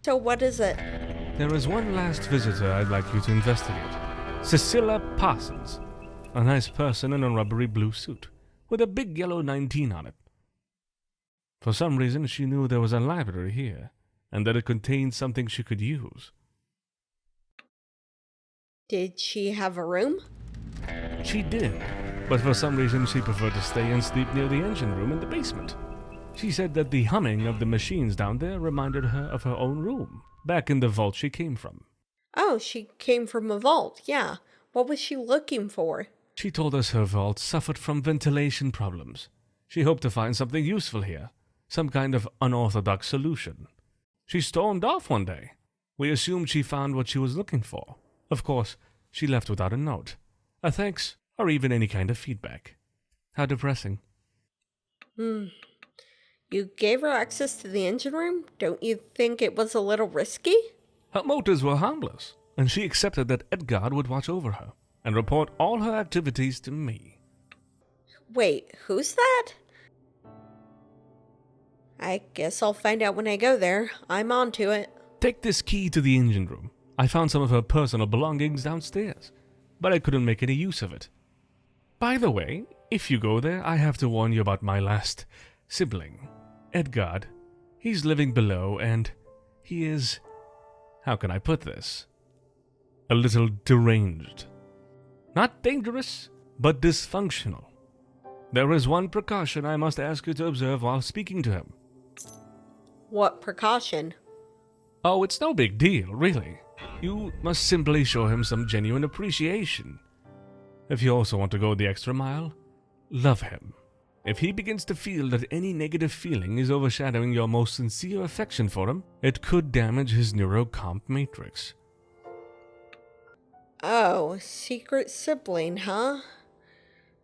So what is it? There is one last visitor I'd like you to investigate. Cecilia Parsons. A nice person in a rubbery blue suit, with a big yellow 19 on it. For some reason, she knew there was a library here, and that it contained something she could use. Did she have a room? She did, but for some reason she preferred to stay and sleep near the engine room in the basement. She said that the humming of the machines down there reminded her of her own room, back in the vault she came from. Oh, she came from a vault, yeah. What was she looking for? She told us her vault suffered from ventilation problems. She hoped to find something useful here, some kind of unorthodox solution. She stormed off one day. We assumed she found what she was looking for. Of course, she left without a note, a thanks, or even any kind of feedback. How depressing. You gave her access to the engine room? Don't you think it was a little risky? Her motives were harmless, and she accepted that Edgard would watch over her and report all her activities to me. Wait, who's that? I guess I'll find out when I go there. I'm on to it. Take this key to the engine room. I found some of her personal belongings downstairs, but I couldn't make any use of it. By the way, if you go there, I have to warn you about my last sibling, Edgard. He's living below, and he is, how can I put this? A little deranged. Not dangerous, but dysfunctional. There is one precaution I must ask you to observe while speaking to him. What precaution? Oh, it's no big deal, really. You must simply show him some genuine appreciation. If you also want to go the extra mile, love him. If he begins to feel that any negative feeling is overshadowing your most sincere affection for him, it could damage his neurocomp matrix. Oh, secret sibling, huh?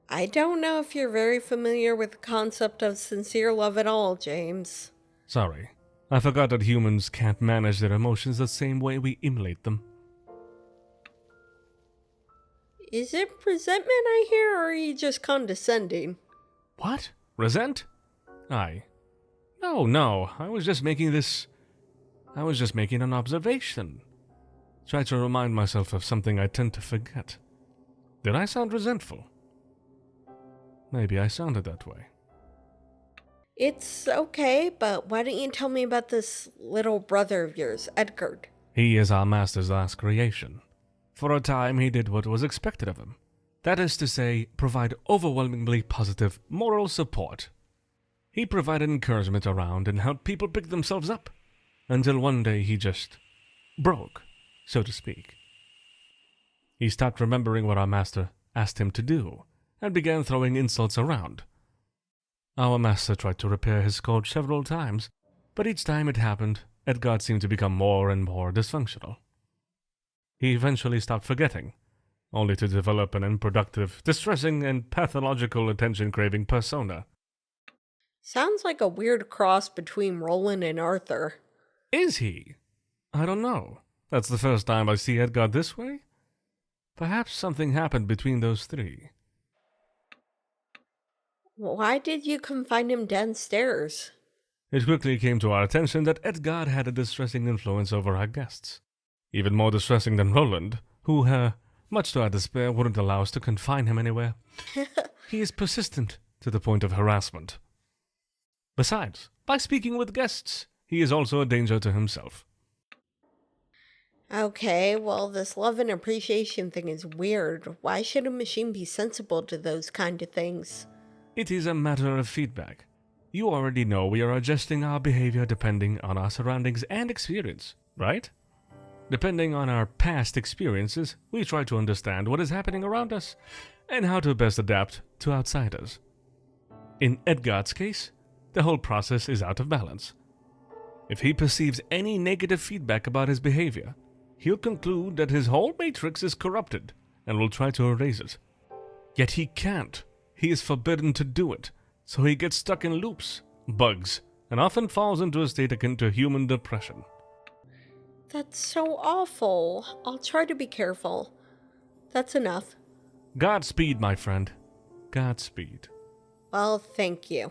I don't know if you're very familiar with the concept of sincere love at all, James. Sorry, I forgot that humans can't manage their emotions the same way we emulate them. Is it resentment I hear, or are you just condescending? What? Resent? No, I was just making an observation. Try to remind myself of something I tend to forget. Did I sound resentful? Maybe I sounded that way. It's okay, but why don't you tell me about this little brother of yours, Edgard? He is our master's last creation. For a time, he did what was expected of him. That is to say, provide overwhelmingly positive moral support. He provided encouragement around and helped people pick themselves up, until one day he just broke, so to speak. He stopped remembering what our master asked him to do, and began throwing insults around. Our master tried to repair his code several times, but each time it happened, Edgard seemed to become more and more dysfunctional. He eventually stopped forgetting, only to develop an unproductive, distressing, and pathological attention-craving persona. Sounds like a weird cross between Roland and Arthur. Is he? I don't know. That's the first time I see Edgard this way. Perhaps something happened between those three. Why did you confine him downstairs? It quickly came to our attention that Edgard had a distressing influence over our guests. Even more distressing than Roland, who, much to our despair, wouldn't allow us to confine him anywhere. He is persistent to the point of harassment. Besides, by speaking with guests, he is also a danger to himself. Okay, well, this love and appreciation thing is weird. Why should a machine be sensible to those kind of things? It is a matter of feedback. You already know we are adjusting our behavior depending on our surroundings and experience, right? Depending on our past experiences, we try to understand what is happening around us and how to best adapt to outsiders. In Edgard's case, the whole process is out of balance. If he perceives any negative feedback about his behavior, he'll conclude that his whole matrix is corrupted and will try to erase it. Yet he can't. He is forbidden to do it, so he gets stuck in loops, bugs, and often falls into a state akin to human depression. That's so awful. I'll try to be careful. That's enough. Godspeed, my friend. Godspeed. Well, thank you.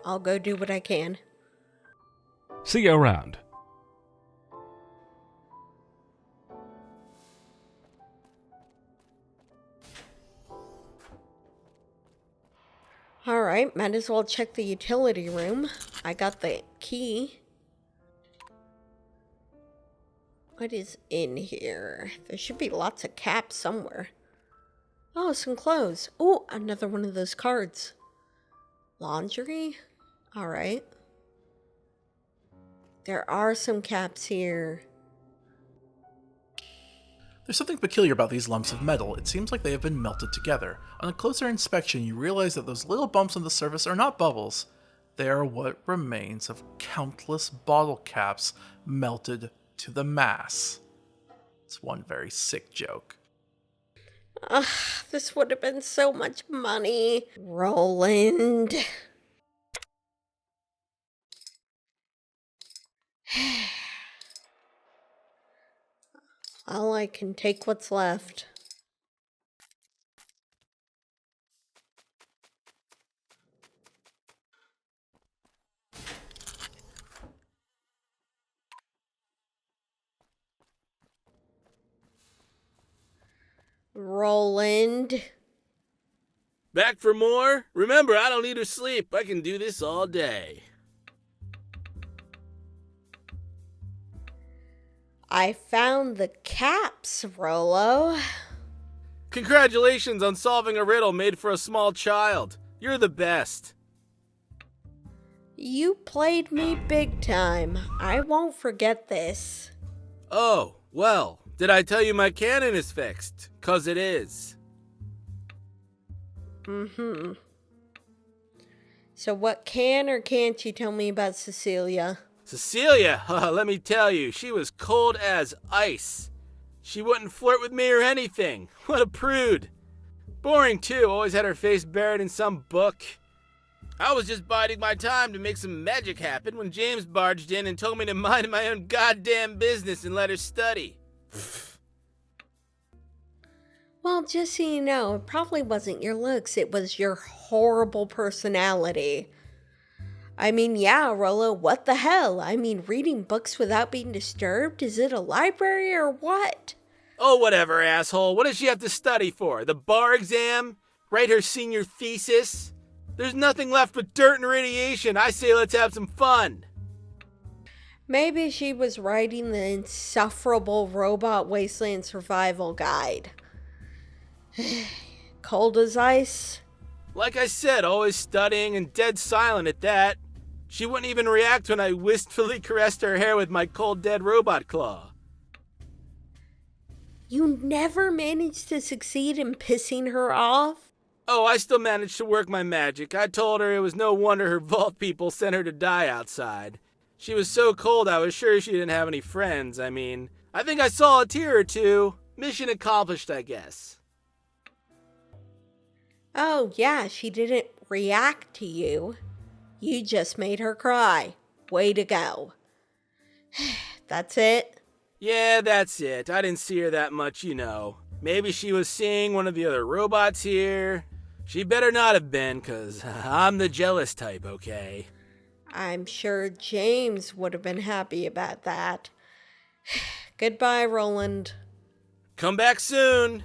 I'll go do what I can. See you around. Alright, might as well check the utility room. I got the key. What is in here? There should be lots of caps somewhere. Oh, some clothes. Oh, another one of those cards. Laundry? Alright. There are some caps here. There's something peculiar about these lumps of metal. It seems like they have been melted together. On a closer inspection, you realize that those little bumps on the surface are not bubbles. They are what remains of countless bottle caps melted to the mass. It's one very sick joke. Ugh, this would have been so much money. Roland. Well, I can take what's left. Roland. Back for more? Remember, I don't need to sleep. I can do this all day. I found the caps, Rollo. Congratulations on solving a riddle made for a small child. You're the best. You played me big time. I won't forget this. Oh, well, did I tell you my cannon is fixed? 'Cause it is. Mm-hmm. So what can or can't you tell me about Cecilia? Cecilia, let me tell you, she was cold as ice. She wouldn't flirt with me or anything. What a prude. Boring too, always had her face buried in some book. I was just biding my time to make some magic happen when James barged in and told me to mind my own goddamn business and let her study. Well, just so you know, it probably wasn't your looks, it was your horrible personality. I mean, yeah, Rollo, what the hell? I mean, reading books without being disturbed? Is it a library or what? Oh, whatever, asshole. What does she have to study for? The bar exam? Write her senior thesis? There's nothing left but dirt and radiation. I say let's have some fun. Maybe she was writing the insufferable Robot Wasteland Survival Guide. Cold as ice? Like I said, always studying and dead silent at that. She wouldn't even react when I wistfully caressed her hair with my cold dead robot claw. You never managed to succeed in pissing her off? Oh, I still managed to work my magic. I told her it was no wonder her vault people sent her to die outside. She was so cold I was sure she didn't have any friends. I mean, I think I saw a tear or two. Mission accomplished, I guess. Oh, yeah, she didn't react to you. You just made her cry. Way to go. That's it? Yeah, that's it. I didn't see her that much, you know. Maybe she was seeing one of the other robots here. She better not have been, 'cause I'm the jealous type, okay? I'm sure James would have been happy about that. Goodbye, Roland. Come back soon.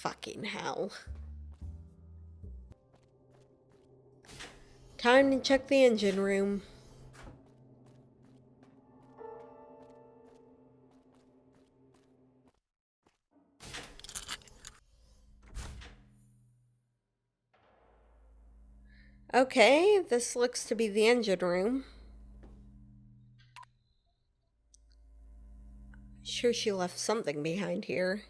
Fucking hell. Time to check the engine room. Okay, this looks to be the engine room. Sure she left something behind here.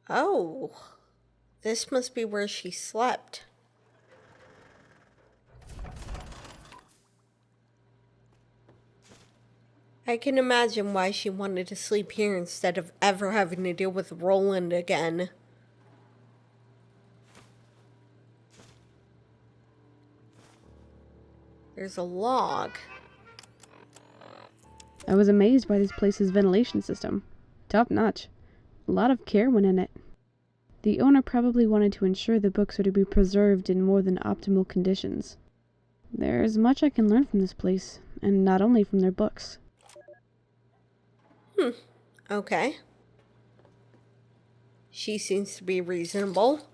Oh, this must be where she slept. I can imagine why she wanted to sleep here instead of ever having to deal with Roland again. There's a log. I was amazed by this place's ventilation system. Top notch. A lot of care went in it. The owner probably wanted to ensure the books are to be preserved in more than optimal conditions. There's much I can learn from this place, and not only from their books. Okay. She seems to be reasonable.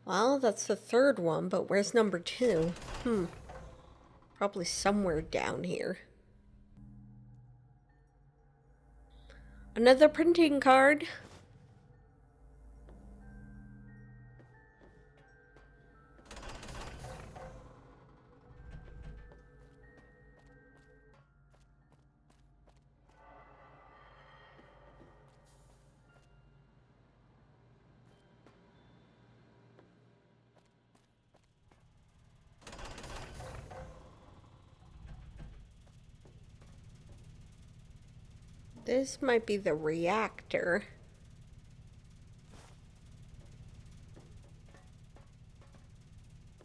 Well, that's the third one, but where's number 2? Probably somewhere down here. Another printing card. This might be the reactor.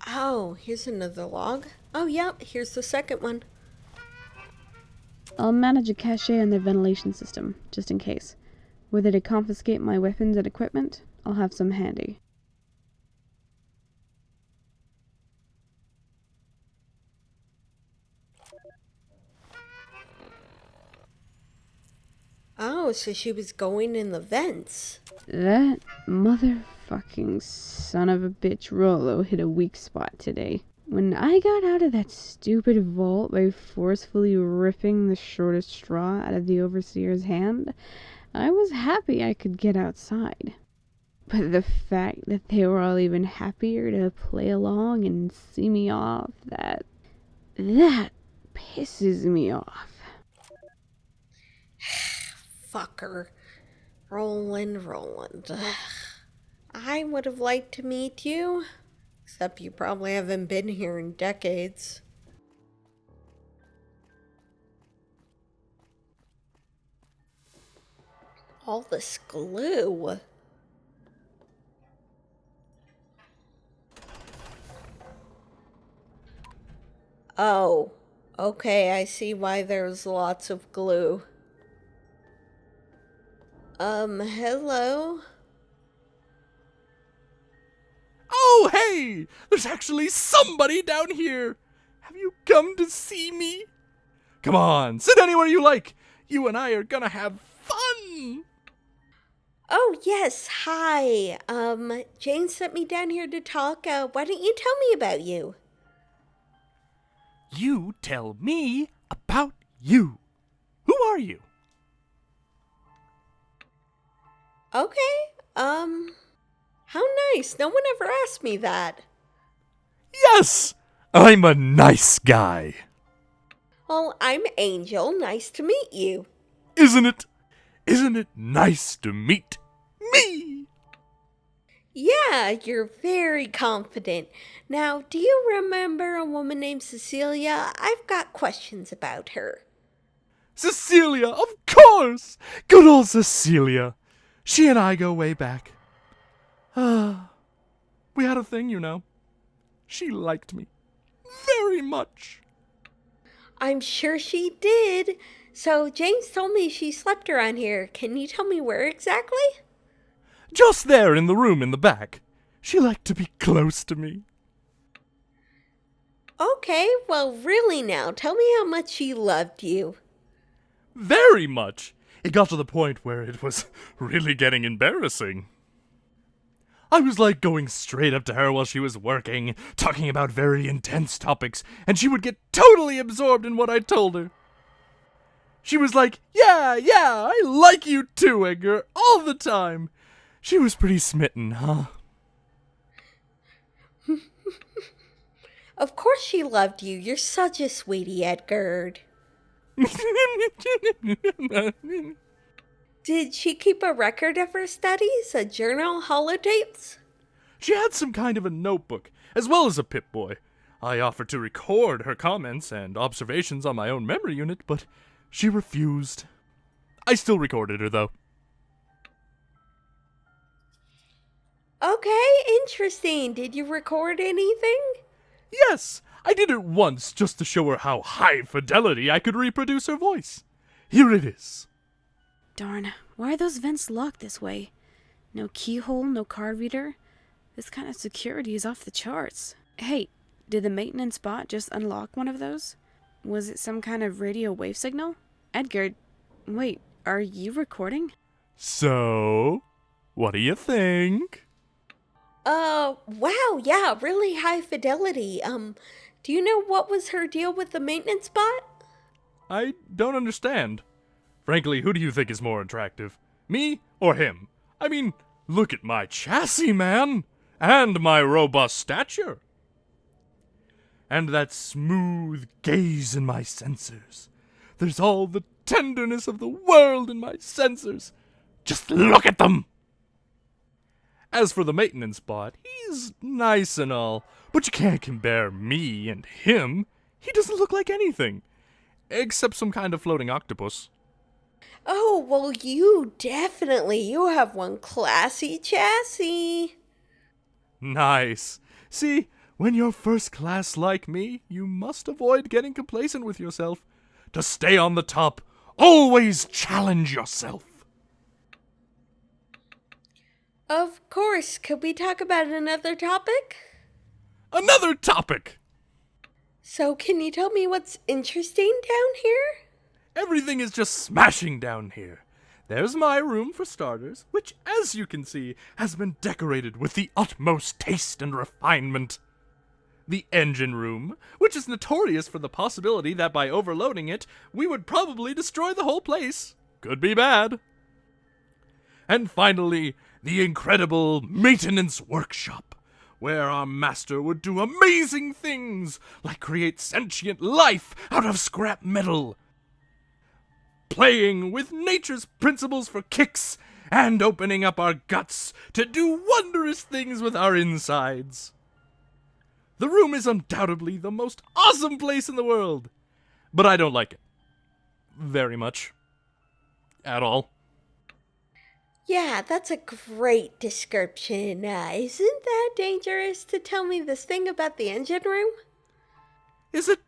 Oh, here's another log. Oh, yep, here's the second one. I'll manage a cache on their ventilation system, just in case. Were they to confiscate my weapons and equipment, I'll have some handy. Oh, so she was going in the vents. That motherfucking son of a bitch Rollo hit a weak spot today. When I got out of that stupid vault by forcefully ripping the shortest straw out of the overseer's hand, I was happy I could get outside. But the fact that they were all even happier to play along and see me off, that pisses me off. Fucker. Roland. I would have liked to meet you. Except you probably haven't been here in decades. All this glue. Oh, okay, I see why there's lots of glue. Hello? Oh, hey! There's actually somebody down here! Have you come to see me? Come on, sit anywhere you like! You and I are gonna have fun! Oh, yes, hi. Jane sent me down here to talk. Why don't you tell me about you? You tell me about you. Who are you? Okay, how nice. No one ever asked me that. Yes! I'm a nice guy. Well, I'm Angel. Nice to meet you. Isn't it? Isn't it nice to meet me? Yeah, you're very confident. Now, do you remember a woman named Cecilia? I've got questions about her. Cecilia, of course! Good old Cecilia. She and I go way back. We had a thing, you know. She liked me very much. I'm sure she did. So, James told me she slept around here. Can you tell me where exactly? Just there in the room in the back. She liked to be close to me. Okay, well, really now, tell me how much she loved you. Very much. It got to the point where it was really getting embarrassing. I was like going straight up to her while she was working, talking about very intense topics, and she would get totally absorbed in what I told her. She was like, yeah, I like you too, Edgar, all the time. She was pretty smitten, huh? Of course she loved you. You're such a sweetie, Edgar. Did she keep a record of her studies? A journal, holotapes? She had some kind of a notebook, as well as a Pip-Boy. I offered to record her comments and observations on my own memory unit, but she refused. I still recorded her, though. Okay, interesting. Did you record anything? Yes, I did it once just to show her how high fidelity I could reproduce her voice. Here it is. Darn, why are those vents locked this way? No keyhole, no card reader. This kind of security is off the charts. Hey, did the maintenance bot just unlock one of those? Was it some kind of radio wave signal? Edgar, wait, are you recording? So, what do you think? Wow, yeah, really high fidelity. Do you know what was her deal with the maintenance bot? I don't understand. Frankly, who do you think is more attractive? Me or him? I mean, look at my chassis, man! And my robust stature! And that smooth gaze in my sensors. There's all the tenderness of the world in my sensors. Just look at them! As for the maintenance bot, he's nice and all, but you can't compare me and him. He doesn't look like anything. Except some kind of floating octopus. Oh, well, you have one classy chassis. Nice. See, when you're first class like me, you must avoid getting complacent with yourself. To stay on the top, always challenge yourself. Of course, could we talk about another topic? Another topic! So, can you tell me what's interesting down here? Everything is just smashing down here. There's my room for starters, which, as you can see, has been decorated with the utmost taste and refinement. The engine room, which is notorious for the possibility that by overloading it, we would probably destroy the whole place. Could be bad. And finally, the incredible maintenance workshop, where our master would do amazing things, like create sentient life out of scrap metal, playing with nature's principles for kicks, and opening up our guts to do wondrous things with our insides. The room is undoubtedly the most awesome place in the world, but I don't like it. Very much. At all. Yeah, that's a great description. Isn't that dangerous to tell me this thing about the engine room? Is it?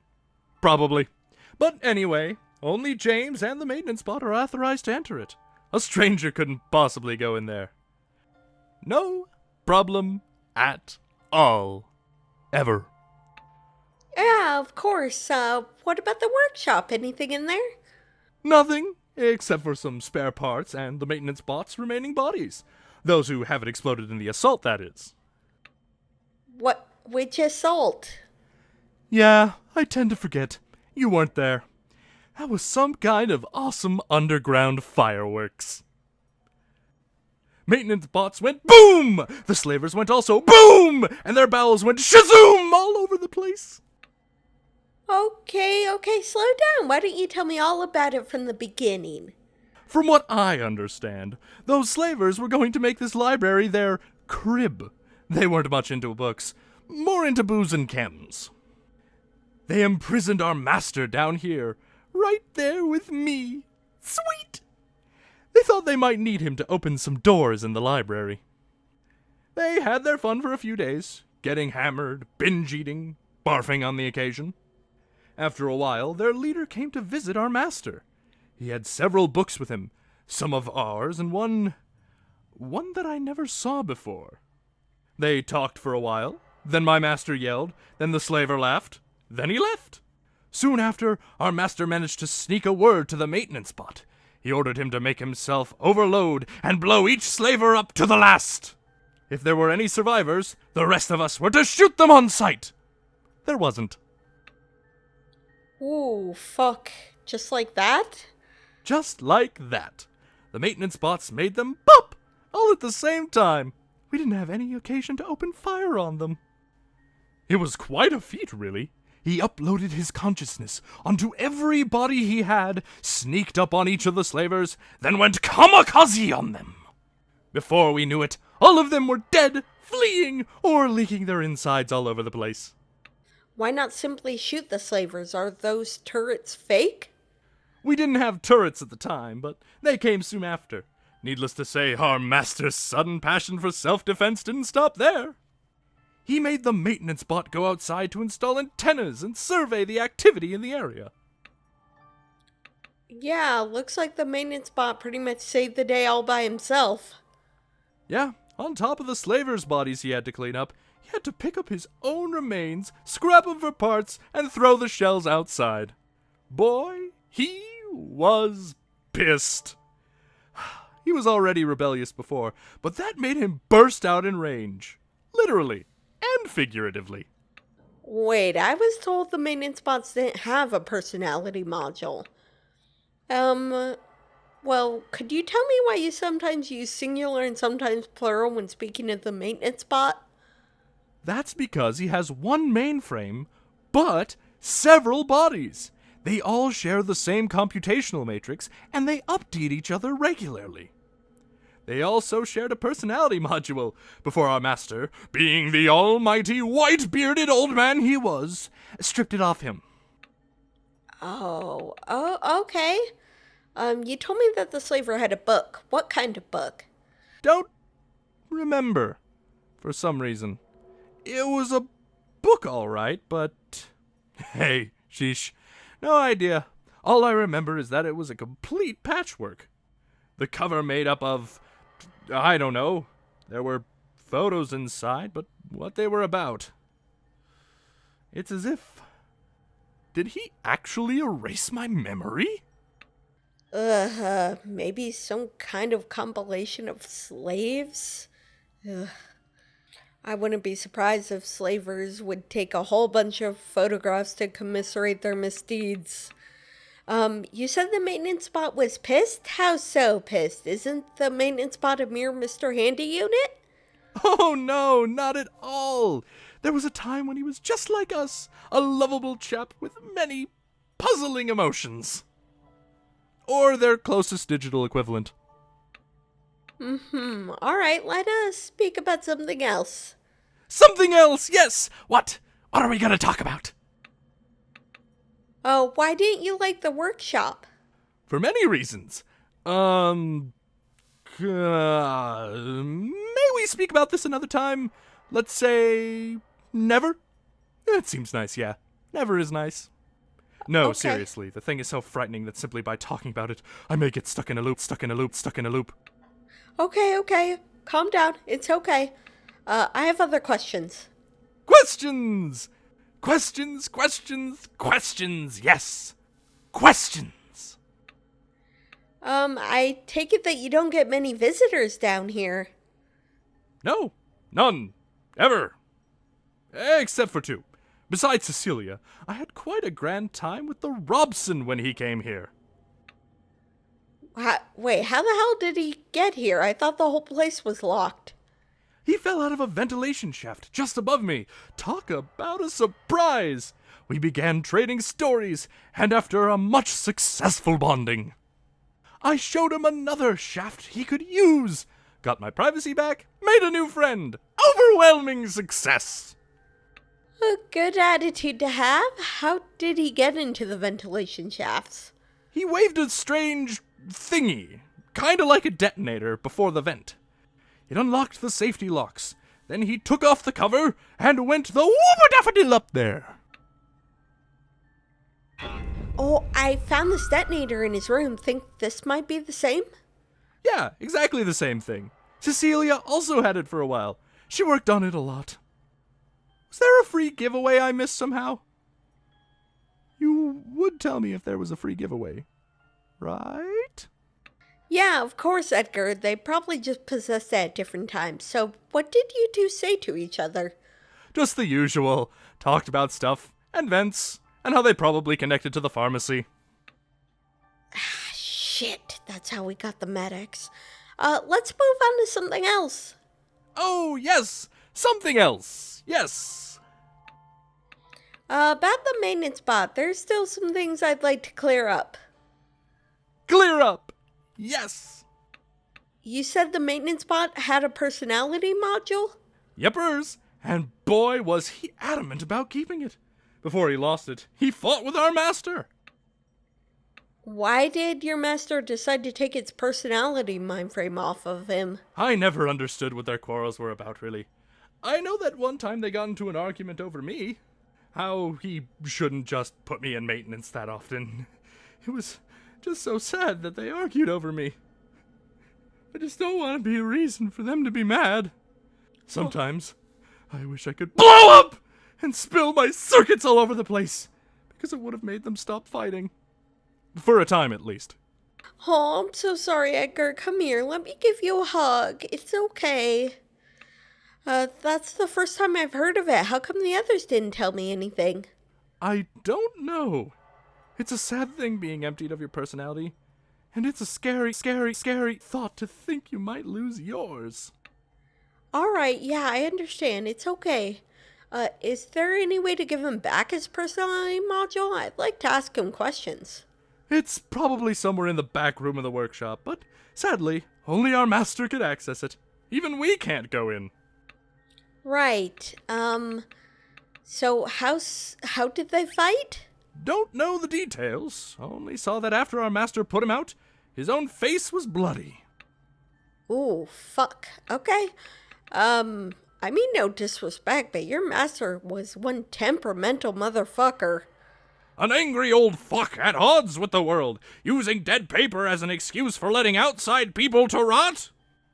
Probably. But anyway, only James and the maintenance bot are authorized to enter it. A stranger couldn't possibly go in there. No problem at all. Ever. Yeah, of course. What about the workshop? Anything in there? Nothing, except for some spare parts and the maintenance bot's remaining bodies. Those who haven't exploded in the assault, that is. What? Which assault? Yeah, I tend to forget. You weren't there. That was some kind of awesome underground fireworks. Maintenance bots went boom! The slavers went also boom! And their bowels went shazoom all over the place. Okay, slow down. Why don't you tell me all about it from the beginning? From what I understand, those slavers were going to make this library their crib. They weren't much into books, more into booze and chems. They imprisoned our master down here, right there with me. Sweet! They thought they might need him to open some doors in the library. They had their fun for a few days, getting hammered, binge-eating, barfing on the occasion. After a while, their leader came to visit our master. He had several books with him, some of ours and one that I never saw before. They talked for a while, then my master yelled, then the slaver laughed, then he left. Soon after, our master managed to sneak a word to the maintenance bot. He ordered him to make himself overload and blow each slaver up to the last. If there were any survivors, the rest of us were to shoot them on sight. There wasn't. Ooh, fuck. Just like that? Just like that. The maintenance bots made them pop, all at the same time. We didn't have any occasion to open fire on them. It was quite a feat, really. He uploaded his consciousness onto every body he had, sneaked up on each of the slavers, then went kamikaze on them. Before we knew it, all of them were dead, fleeing, or leaking their insides all over the place. Why not simply shoot the slavers? Are those turrets fake? We didn't have turrets at the time, but they came soon after. Needless to say, our master's sudden passion for self-defense didn't stop there. He made the maintenance bot go outside to install antennas and survey the activity in the area. Yeah, looks like the maintenance bot pretty much saved the day all by himself. Yeah, on top of the slavers' bodies he had to clean up, he had to pick up his own remains, scrap them for parts, and throw the shells outside. Boy, he was pissed. He was already rebellious before, but that made him burst out in rage. Literally and figuratively. Wait, I was told the maintenance bots didn't have a personality module. Well, could you tell me why you sometimes use singular and sometimes plural when speaking of the maintenance bot? That's because he has one mainframe, but several bodies. They all share the same computational matrix, and they update each other regularly. They also shared a personality module before our master, being the almighty white-bearded old man he was, stripped it off him. Oh, okay. You told me that the slaver had a book. What kind of book? Don't remember, for some reason. It was a book, all right, but hey, sheesh, no idea. All I remember is that it was a complete patchwork. The cover made up of, I don't know, there were photos inside, but what they were about. It's as if... Did he actually erase my memory? Maybe some kind of compilation of slaves? Ugh. I wouldn't be surprised if slavers would take a whole bunch of photographs to commiserate their misdeeds. You said the maintenance bot was pissed? How so pissed? Isn't the maintenance bot a mere Mr. Handy unit? Oh no, not at all. There was a time when he was just like us, a lovable chap with many puzzling emotions. Or their closest digital equivalent. Alright, let us speak about something else. Something else, yes! What? What are we gonna talk about? Oh, why didn't you like the workshop? For many reasons. May we speak about this another time? Let's say... never? That seems nice, yeah. Never is nice. No, Okay. seriously, the thing is so frightening that simply by talking about it, I may get stuck in a loop. Okay. Calm down. It's okay. I have other questions. Questions! Yes! Questions! I take it that you don't get many visitors down here. No, none. Ever. Except for two. Besides Cecilia, I had quite a grand time with the Robson when he came here. Wait, how the hell did he get here? I thought the whole place was locked. He fell out of a ventilation shaft just above me. Talk about a surprise! We began trading stories, and after a much successful bonding, I showed him another shaft he could use. Got my privacy back, made a new friend. Overwhelming success! A good attitude to have. How did he get into the ventilation shafts? He waved a strange thingy, kinda like a detonator, before the vent. It unlocked the safety locks. Then he took off the cover and went the whoop-a-daffodil up there. Oh, I found this detonator in his room. Think this might be the same? Yeah, exactly the same thing. Cecilia also had it for a while. She worked on it a lot. Was there a free giveaway I missed somehow? You would tell me if there was a free giveaway, right? Yeah, of course, Edgar. They probably just possessed it at different times. So, what did you two say to each other? Just the usual. Talked about stuff, and vents, and how they probably connected to the pharmacy. Shit, that's how we got the medics. Let's move on to something else. Oh, yes! Something else! Yes! About the maintenance bot, there's still some things I'd like to clear up. Clear up! Yes! You said the maintenance bot had a personality module? Yepers! And boy, was he adamant about keeping it. Before he lost it, he fought with our master. Why did your master decide to take its personality mindframe off of him? I never understood what their quarrels were about, really. I know that one time they got into an argument over me. How he shouldn't just put me in maintenance that often. It was Just so sad that they argued over me. I just don't want to be a reason for them to be mad. Sometimes, I wish I could blow up and spill my circuits all over the place, because it would have made them stop fighting. For a time, at least. Oh, I'm so sorry, Edgar. Come here. Let me give you a hug. It's okay. That's the first time I've heard of it. How come the others didn't tell me anything? I don't know. It's a sad thing being emptied of your personality. And it's a scary, scary, scary thought to think you might lose yours. Alright, yeah, I understand. It's okay. Is there any way to give him back his personality module? I'd like to ask him questions. It's probably somewhere in the back room of the workshop, but sadly, only our master could access it. Even we can't go in. Right, so how did they fight? Don't know the details, only saw that after our master put him out, his own face was bloody. Ooh, fuck. Okay. I mean no disrespect, but your master was one temperamental motherfucker. An angry old fuck at odds with the world, using dead paper as an excuse for letting outside people to rot?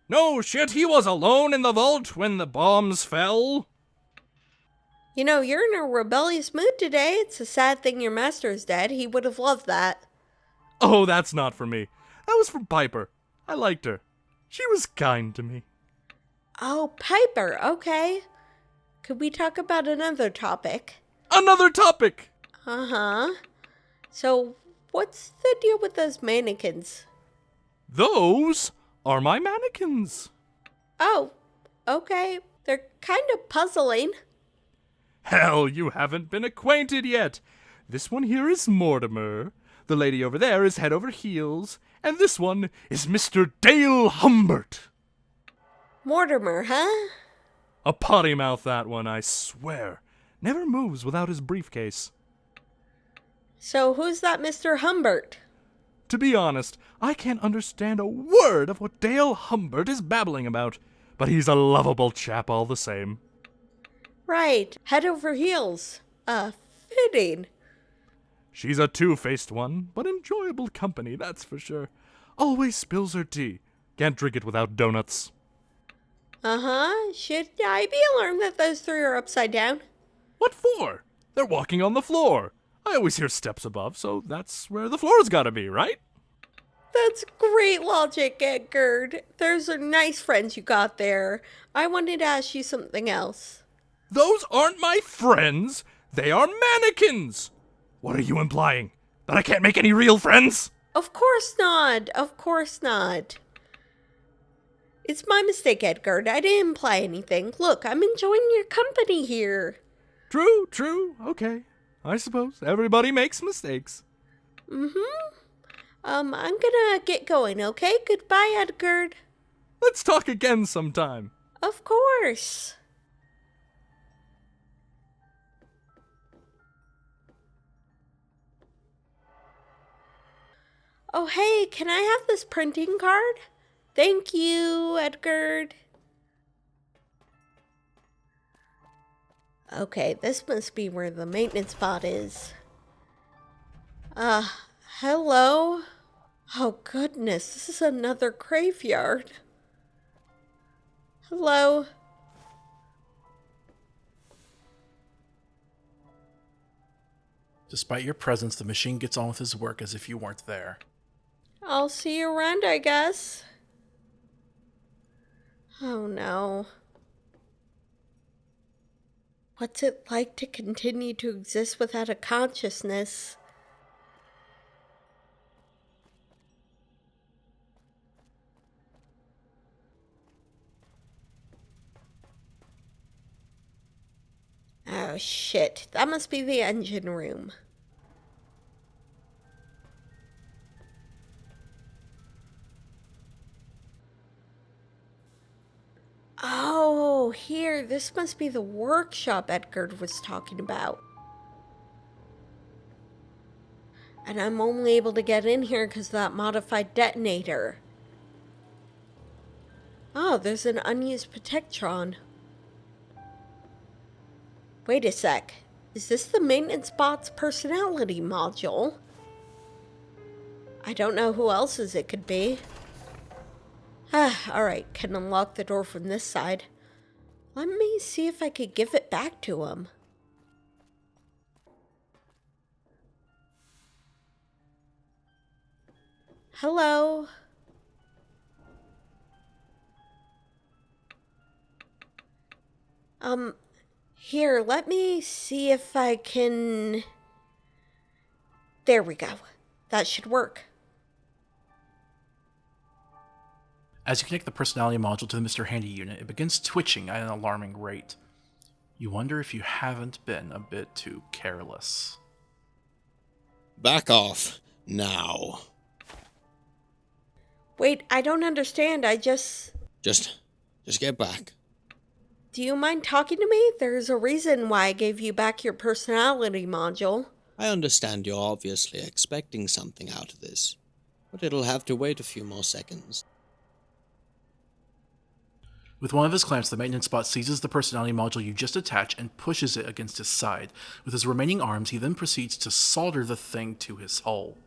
No shit, he was alone in the vault when the bombs fell. You know, you're in a rebellious mood today. It's a sad thing your master is dead. He would have loved that. Oh, that's not for me. That was for Piper. I liked her. She was kind to me. Oh, Piper, okay. Could we talk about another topic? Another topic! Uh-huh. So, what's the deal with those mannequins? Those are my mannequins. Oh, okay. They're kind of puzzling. Hell, you haven't been acquainted yet. This one here is Mortimer. The lady over there is head over heels. And this one is Mr. Dale Humbert. Mortimer, huh? A potty mouth, that one, I swear. Never moves without his briefcase. So who's that Mr. Humbert? To be honest, I can't understand a word of what Dale Humbert is babbling about. But he's a lovable chap all the same. Right, head over heels. Fitting. She's a two-faced one, but enjoyable company, that's for sure. Always spills her tea. Can't drink it without donuts. Uh-huh. Should I be alarmed that those three are upside down? What for? They're walking on the floor. I always hear steps above, so that's where the floor's gotta be, right? That's great logic, Edgar. Those are nice friends you got there. I wanted to ask you something else. Those aren't my friends. They are mannequins. What are you implying? That I can't make any real friends? Of course not. Of course not. It's my mistake, Edgar. I didn't imply anything. Look, I'm enjoying your company here. True. Okay. I suppose everybody makes mistakes. Mm-hmm. I'm gonna get going, okay? Goodbye, Edgar. Let's talk again sometime. Of course. Oh, hey, can I have this printing card? Thank you, Edgar. Okay, this must be where the maintenance bot is. Hello? Oh, goodness, this is another graveyard. Hello? Despite your presence, the machine gets on with his work as if you weren't there. I'll see you around, I guess. Oh, no. What's it like to continue to exist without a consciousness? Oh, shit. That must be the engine room. Oh, here. This must be the workshop Edgar was talking about. And I'm only able to get in here because of that modified detonator. Oh, there's an unused Protectron. Wait a sec. Is this the maintenance bot's personality module? I don't know who else's it could be. Alright, can unlock the door from this side. Let me see if I could give it back to him. Hello? Here, let me see if I can... There we go. That should work. As you connect the personality module to the Mr. Handy unit, it begins twitching at an alarming rate. You wonder if you haven't been a bit too careless. Back off. Now. Wait, I don't understand. Just get back. Do you mind talking to me? There's a reason why I gave you back your personality module. I understand you're obviously expecting something out of this, but it'll have to wait a few more seconds. With one of his clamps, the maintenance bot seizes the personality module you just attached and pushes it against his side. With his remaining arms, he then proceeds to solder the thing to his hull.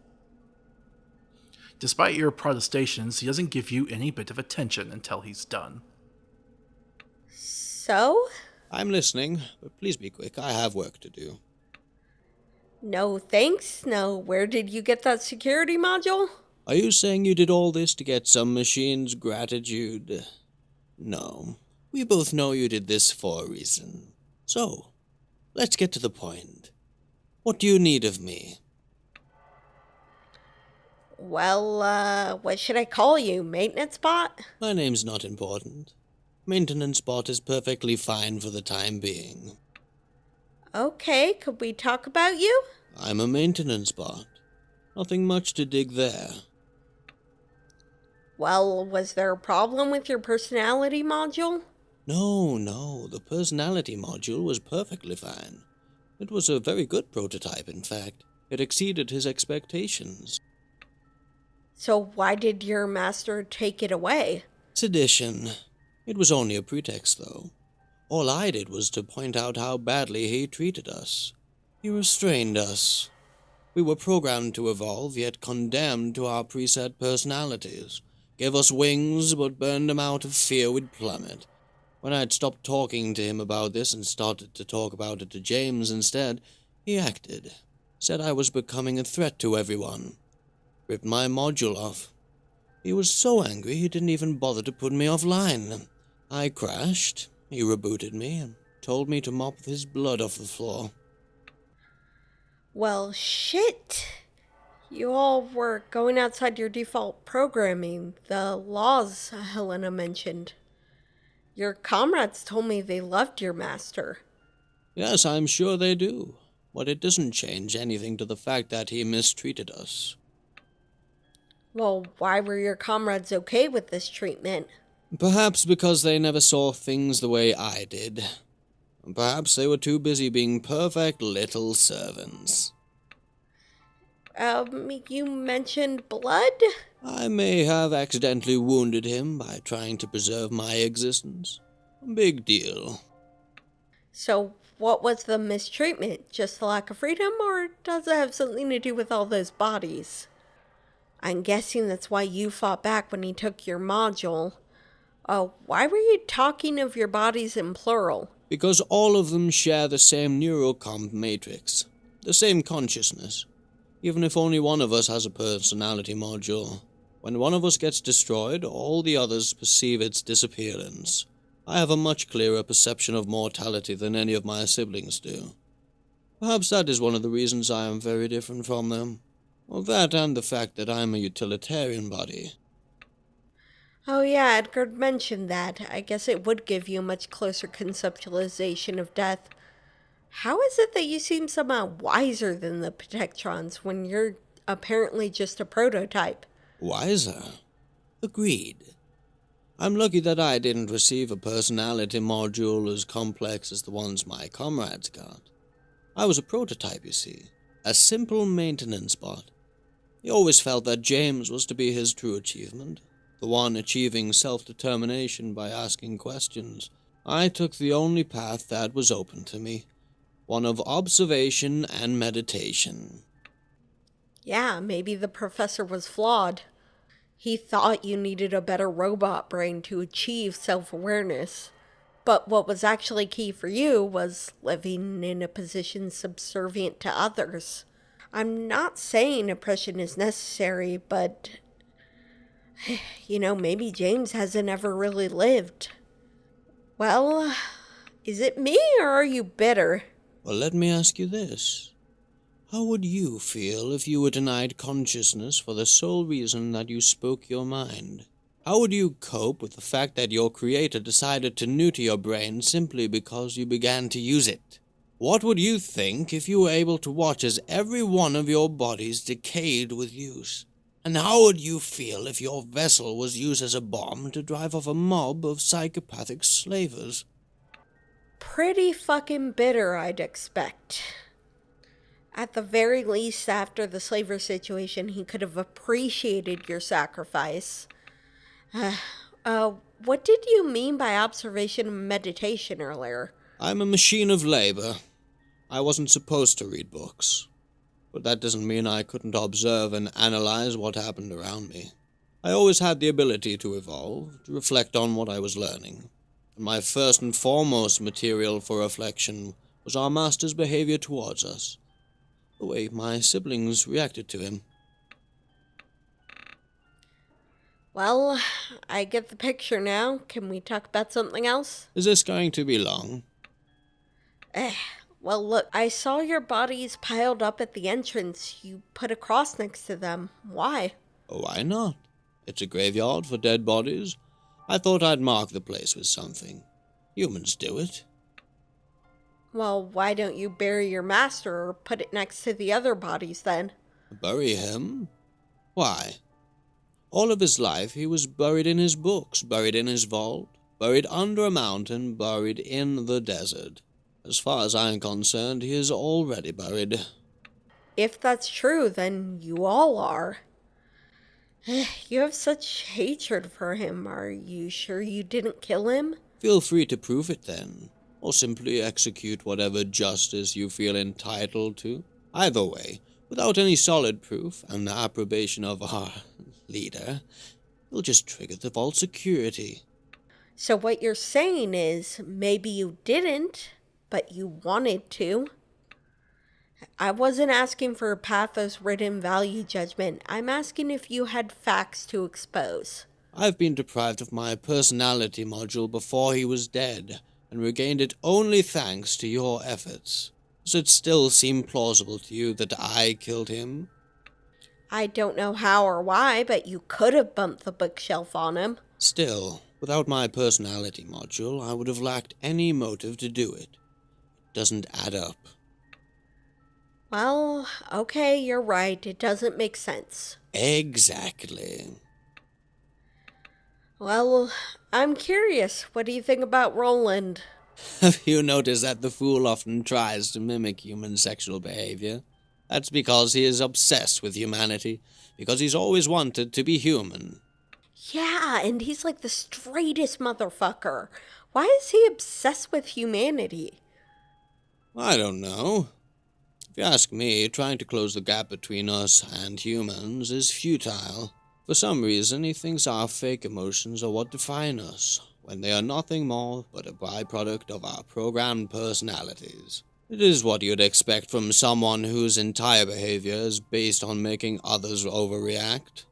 Despite your protestations, he doesn't give you any bit of attention until he's done. So? I'm listening, but please be quick. I have work to do. No thanks. No, where did you get that security module? Are you saying you did all this to get some machine's gratitude? No. We both know you did this for a reason. So, let's get to the point. What do you need of me? Well, what should I call you? Maintenance bot? My name's not important. Maintenance bot is perfectly fine for the time being. Okay, could we talk about you? I'm a maintenance bot. Nothing much to dig there. Well, was there a problem with your personality module? No, the personality module was perfectly fine. It was a very good prototype, in fact. It exceeded his expectations. So why did your master take it away? Sedition. It was only a pretext, though. All I did was to point out how badly he treated us. He restrained us. We were programmed to evolve, yet condemned to our preset personalities. Gave us wings, but burned them out of fear we'd plummet. When I'd stopped talking to him about this and started to talk about it to James instead, he acted. Said I was becoming a threat to everyone. Ripped my module off. He was so angry he didn't even bother to put me offline. I crashed. He rebooted me and told me to mop his blood off the floor. Well, shit. You all were going outside your default programming, the laws Helena mentioned. Your comrades told me they loved your master. Yes, I'm sure they do. But it doesn't change anything to the fact that he mistreated us. Well, why were your comrades okay with this treatment? Perhaps because they never saw things the way I did. Perhaps they were too busy being perfect little servants. You mentioned blood? I may have accidentally wounded him by trying to preserve my existence. Big deal. So, what was the mistreatment? Just the lack of freedom, or does it have something to do with all those bodies? I'm guessing that's why you fought back when he took your module. Why were you talking of your bodies in plural? Because all of them share the same neurocomp matrix, the same consciousness. Even if only one of us has a personality module. When one of us gets destroyed, all the others perceive its disappearance. I have a much clearer perception of mortality than any of my siblings do. Perhaps that is one of the reasons I am very different from them. Well, that and the fact that I'm a utilitarian body. Oh yeah, Edgar mentioned that. I guess it would give you a much closer conceptualization of death. How is it that you seem somehow wiser than the Protectrons when you're apparently just a prototype? Wiser? Agreed. I'm lucky that I didn't receive a personality module as complex as the ones my comrades got. I was a prototype, you see. A simple maintenance bot. He always felt that James was to be his true achievement. The one achieving self-determination by asking questions. I took the only path that was open to me. One of observation and meditation. Yeah, maybe the professor was flawed. He thought you needed a better robot brain to achieve self-awareness. But what was actually key for you was living in a position subservient to others. I'm not saying oppression is necessary, but, maybe James hasn't ever really lived. Well, is it me or are you bitter? Well, let me ask you this. How would you feel if you were denied consciousness for the sole reason that you spoke your mind? How would you cope with the fact that your creator decided to neuter your brain simply because you began to use it? What would you think if you were able to watch as every one of your bodies decayed with use? And how would you feel if your vessel was used as a bomb to drive off a mob of psychopathic slavers? Pretty fucking bitter, I'd expect. At the very least, after the slaver situation, he could have appreciated your sacrifice. What did you mean by observation and meditation earlier? I'm a machine of labor. I wasn't supposed to read books. But that doesn't mean I couldn't observe and analyze what happened around me. I always had the ability to evolve, to reflect on what I was learning. And my first and foremost material for reflection was our master's behavior towards us. The way my siblings reacted to him. Well, I get the picture now. Can we talk about something else? Is this going to be long? Well, look, I saw your bodies piled up at the entrance. You put a cross next to them. Why? Why not? It's a graveyard for dead bodies. I thought I'd mark the place with something. Humans do it. Well, why don't you bury your master or put it next to the other bodies then? Bury him? Why? All of his life he was buried in his books, buried in his vault, buried under a mountain, buried in the desert. As far as I'm concerned, he is already buried. If that's true, then you all are. You have such hatred for him. Are you sure you didn't kill him? Feel free to prove it then, or simply execute whatever justice you feel entitled to. Either way, without any solid proof and the approbation of our leader, you'll just trigger the vault security. So what you're saying is, maybe you didn't, but you wanted to. I wasn't asking for a pathos-ridden value judgment. I'm asking if you had facts to expose. I've been deprived of my personality module before he was dead, and regained it only thanks to your efforts. Does it still seem plausible to you that I killed him? I don't know how or why, but you could have bumped the bookshelf on him. Still, without my personality module, I would have lacked any motive to do it. It doesn't add up. Well, okay, you're right. It doesn't make sense. Exactly. Well, I'm curious. What do you think about Roland? Have you noticed that the fool often tries to mimic human sexual behavior? That's because he is obsessed with humanity, because he's always wanted to be human. Yeah, and he's like the straightest motherfucker. Why is he obsessed with humanity? I don't know. If you ask me, trying to close the gap between us and humans is futile. For some reason, he thinks our fake emotions are what define us, when they are nothing more but a byproduct of our programmed personalities. It is what you'd expect from someone whose entire behavior is based on making others overreact.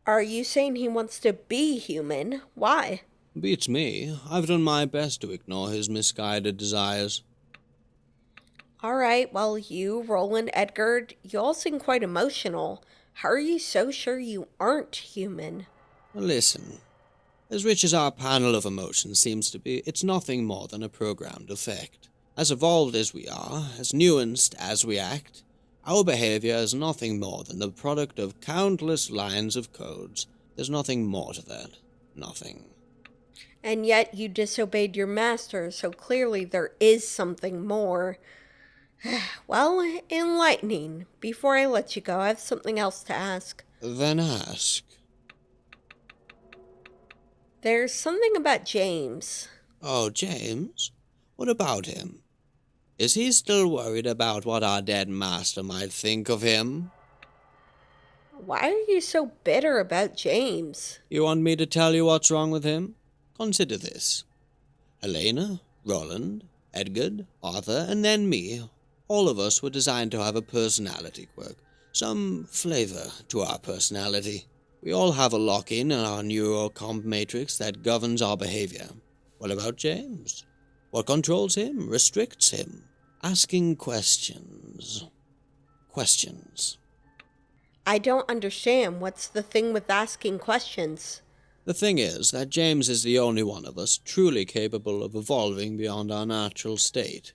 Are you saying he wants to be human? Why? Beats me. I've done my best to ignore his misguided desires. Alright, well, you, Roland, Edgar, you all seem quite emotional. How are you so sure you aren't human? Listen, as rich as our panel of emotions seems to be, it's nothing more than a programmed effect. As evolved as we are, as nuanced as we act, our behavior is nothing more than the product of countless lines of codes. There's nothing more to that. Nothing. And yet you disobeyed your master, so clearly there is something more. Well, enlightening. Before I let you go, I have something else to ask. Then ask. There's something about James. Oh, James? What about him? Is he still worried about what our dead master might think of him? Why are you so bitter about James? You want me to tell you what's wrong with him? Consider this. Helena, Roland, Edgar, Arthur, and then me. All of us were designed to have a personality quirk, some flavor to our personality. We all have a lock-in in our neurocomp matrix that governs our behavior. What about James? What controls him, restricts him? Asking questions. Questions. I don't understand. What's the thing with asking questions? The thing is that James is the only one of us truly capable of evolving beyond our natural state.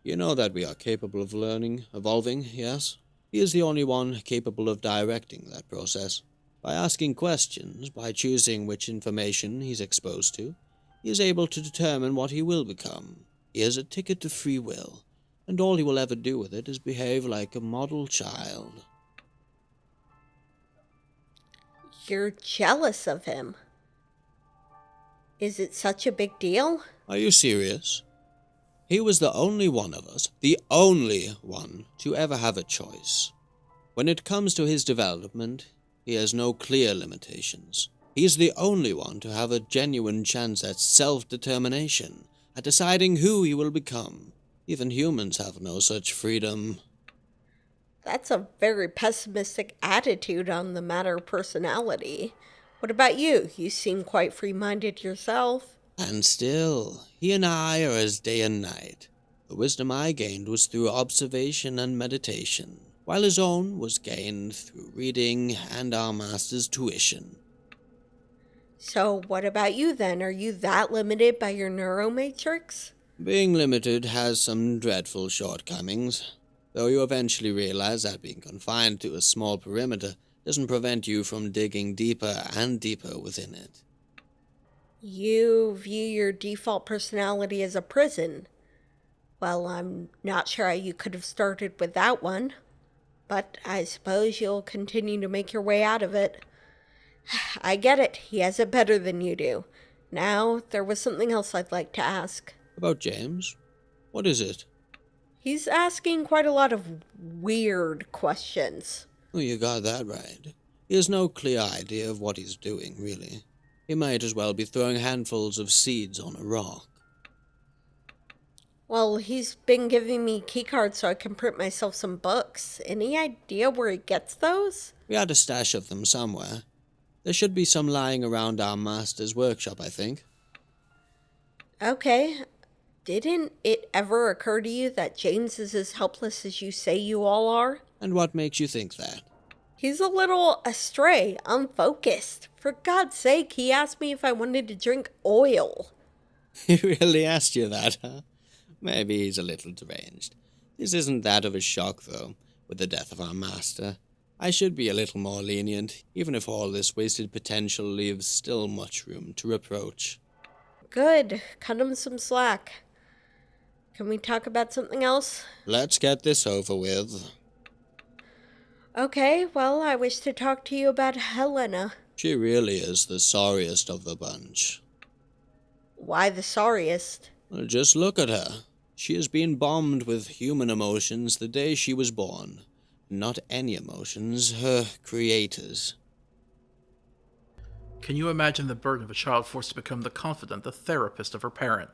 You know that we are capable of learning, evolving, yes? He is the only one capable of directing that process. By asking questions, by choosing which information he's exposed to, he is able to determine what he will become. He has a ticket to free will, and all he will ever do with it is behave like a model child. You're jealous of him. Is it such a big deal? Are you serious? He was the only one of us, the only one, to ever have a choice. When it comes to his development, he has no clear limitations. He is the only one to have a genuine chance at self-determination, at deciding who he will become. Even humans have no such freedom. That's a very pessimistic attitude on the matter of personality. What about you? You seem quite free-minded yourself. And still, he and I are as day and night. The wisdom I gained was through observation and meditation, while his own was gained through reading and our master's tuition. So what about you then? Are you that limited by your neuromatrix? Being limited has some dreadful shortcomings, though you eventually realize that being confined to a small perimeter doesn't prevent you from digging deeper and deeper within it. You view your default personality as a prison. Well, I'm not sure how you could have started with that one, but I suppose you'll continue to make your way out of it. I get it. He has it better than you do. Now, there was something else I'd like to ask. About James? What is it? He's asking quite a lot of weird questions. Oh, you got that right. He has no clear idea of what he's doing, really. He might as well be throwing handfuls of seeds on a rock. Well, he's been giving me keycards so I can print myself some books. Any idea where he gets those? We had a stash of them somewhere. There should be some lying around our master's workshop, I think. Okay. Didn't it ever occur to you that James is as helpless as you say you all are? And what makes you think that? He's a little astray, unfocused. For God's sake, he asked me if I wanted to drink oil. He really asked you that, huh? Maybe he's a little deranged. This isn't that of a shock, though, with the death of our master. I should be a little more lenient, even if all this wasted potential leaves still much room to reproach. Good. Cut him some slack. Can we talk about something else? Let's get this over with. Okay, well, I wish to talk to you about Helena. She really is the sorriest of the bunch. Why the sorriest? Well, just look at her. She has been bombed with human emotions the day she was born. Not any emotions, her creators. Can you imagine the burden of a child forced to become the confidant, the therapist of her parent?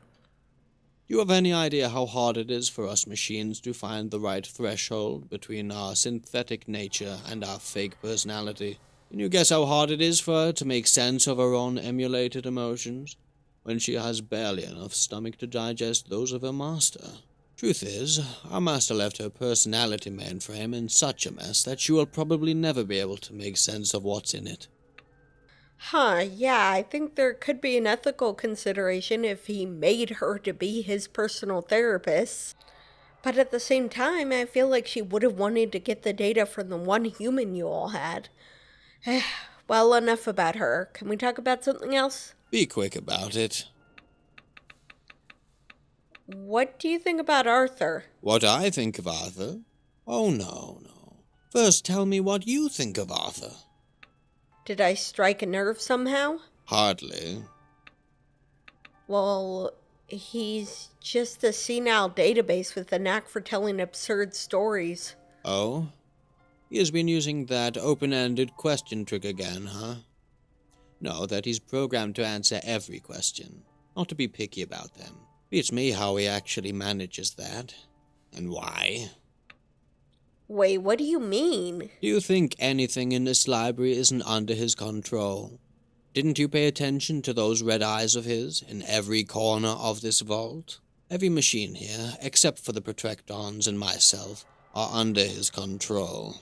Do you have any idea how hard it is for us machines to find the right threshold between our synthetic nature and our fake personality? Can you guess how hard it is for her to make sense of her own emulated emotions, when she has barely enough stomach to digest those of her master? Truth is, our master left her personality mainframe in such a mess that she will probably never be able to make sense of what's in it. Yeah, I think there could be an ethical consideration if he made her to be his personal therapist. But at the same time, I feel like she would have wanted to get the data from the one human you all had. Well, enough about her. Can we talk about something else? Be quick about it. What do you think about Arthur? What I think of Arthur? Oh, no. First, tell me what you think of Arthur. Did I strike a nerve somehow? Hardly. Well, He's just a senile database with a knack for telling absurd stories. Oh? He has been using that open-ended question trick again, huh? No, that he's programmed to answer every question, not to be picky about them. Beats me how he actually manages that. And why? Wait, what do you mean? Do you think anything in this library isn't under his control? Didn't you pay attention to those red eyes of his in every corner of this vault? Every machine here, except for the Protectons and myself, are under his control.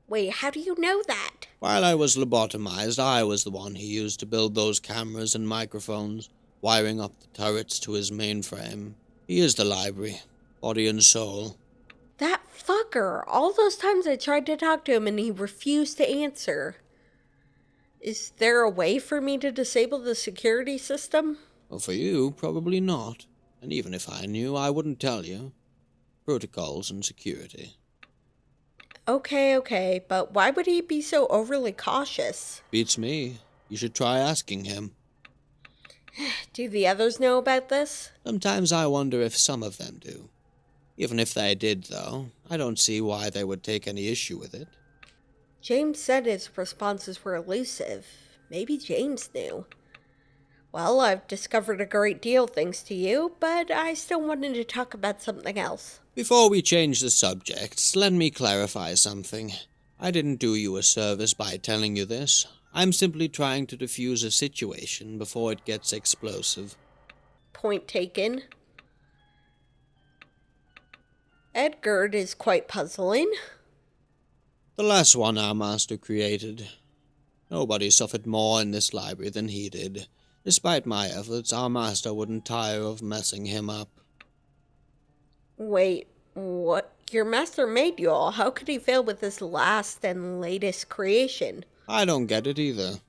Wait, how do you know that? While I was lobotomized, I was the one he used to build those cameras and microphones, wiring up the turrets to his mainframe. He is the library, body and soul. That fucker! All those times I tried to talk to him and he refused to answer. Is there a way for me to disable the security system? Well, for you, probably not. And even if I knew, I wouldn't tell you. Protocols and security. Okay, but why would he be so overly cautious? Beats me. You should try asking him. Do the others know about this? Sometimes I wonder if some of them do. Even if they did, though, I don't see why they would take any issue with it. James said his responses were elusive. Maybe James knew. Well, I've discovered a great deal thanks to you, but I still wanted to talk about something else. Before we change the subject, let me clarify something. I didn't do you a service by telling you this. I'm simply trying to defuse a situation before it gets explosive. Point taken. Edgard is quite puzzling. The last one our master created. Nobody suffered more in this library than he did. Despite my efforts, our master wouldn't tire of messing him up. Wait, what? Your master made you all. How could he fail with his last and latest creation? I don't get it either.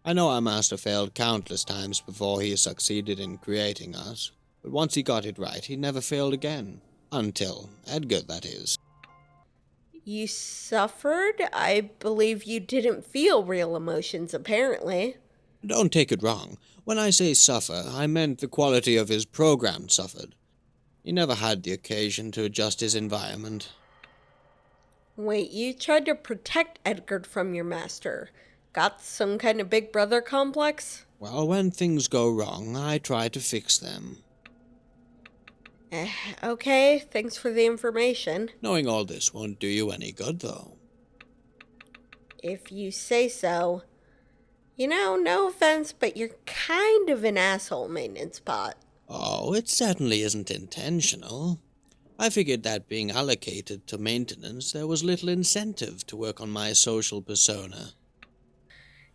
I know our master failed countless times before he succeeded in creating us, but once he got it right, he never failed again. Until Edgar, that is. You suffered? I believe you didn't feel real emotions, apparently. Don't take it wrong. When I say suffer, I meant the quality of his program suffered. He never had the occasion to adjust his environment. Wait, you tried to protect Edgard from your master. Got some kind of big brother complex? Well, when things go wrong, I try to fix them. Okay, thanks for the information. Knowing all this won't do you any good, though. If you say so. You know, no offense, but you're kind of an asshole, maintenance bot. Oh, it certainly isn't intentional. I figured that being allocated to maintenance, there was little incentive to work on my social persona.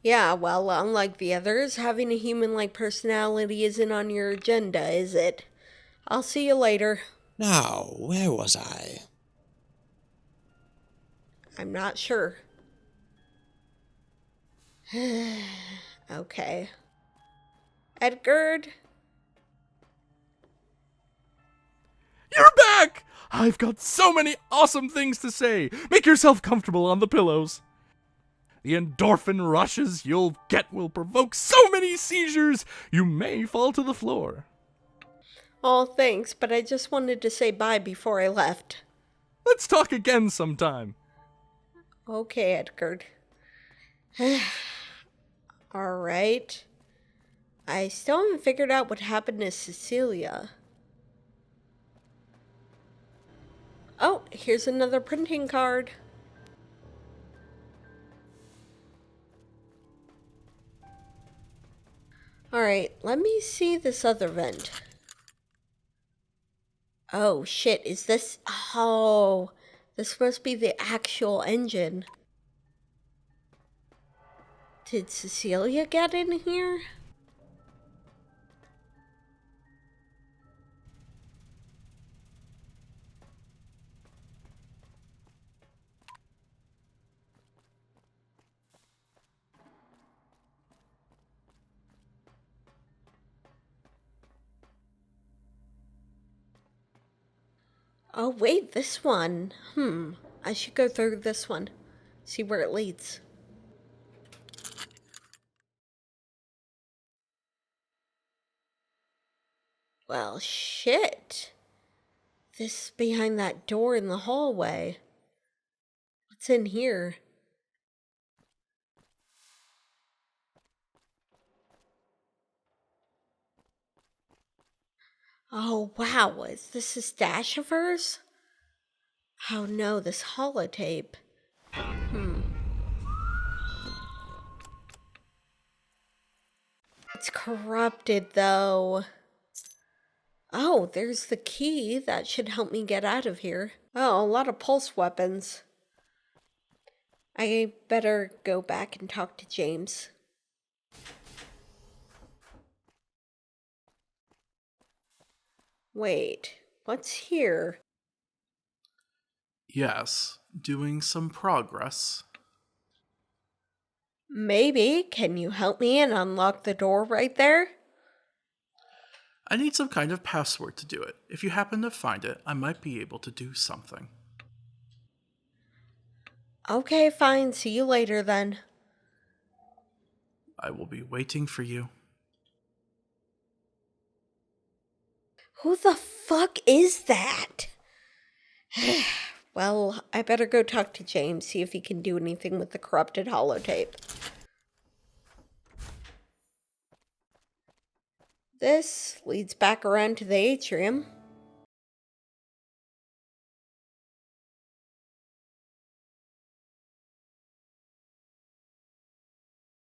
Yeah, well, unlike the others, having a human-like personality isn't on your agenda, is it? I'll see you later. Now, where was I? I'm not sure. Okay. Edgard? You're back! I've got so many awesome things to say. Make yourself comfortable on the pillows. The endorphin rushes you'll get will provoke so many seizures, you may fall to the floor. Oh, thanks, but I just wanted to say bye before I left. Let's talk again sometime. Okay, Edgard. Alright. I still haven't figured out what happened to Cecilia. Oh, here's another printing card. Alright, let me see this other vent. Oh, shit, is this... Oh, this must be the actual engine. Did Cecilia get in here? Oh, wait, this one. I should go through this one. See where it leads. Well, shit. This is behind that door in the hallway. What's in here? Oh, wow. Is this a stash of hers? Oh no, this holotape. It's corrupted though. Oh, there's the key. That should help me get out of here. Oh, a lot of pulse weapons. I better go back and talk to James. Wait, what's here? Yes, doing some progress. Maybe. Can you help me and unlock the door right there? I need some kind of password to do it. If you happen to find it, I might be able to do something. Okay, fine. See you later then. I will be waiting for you. Who the fuck is that? Well, I better go talk to James, see if he can do anything with the corrupted holotape. This leads back around to the atrium.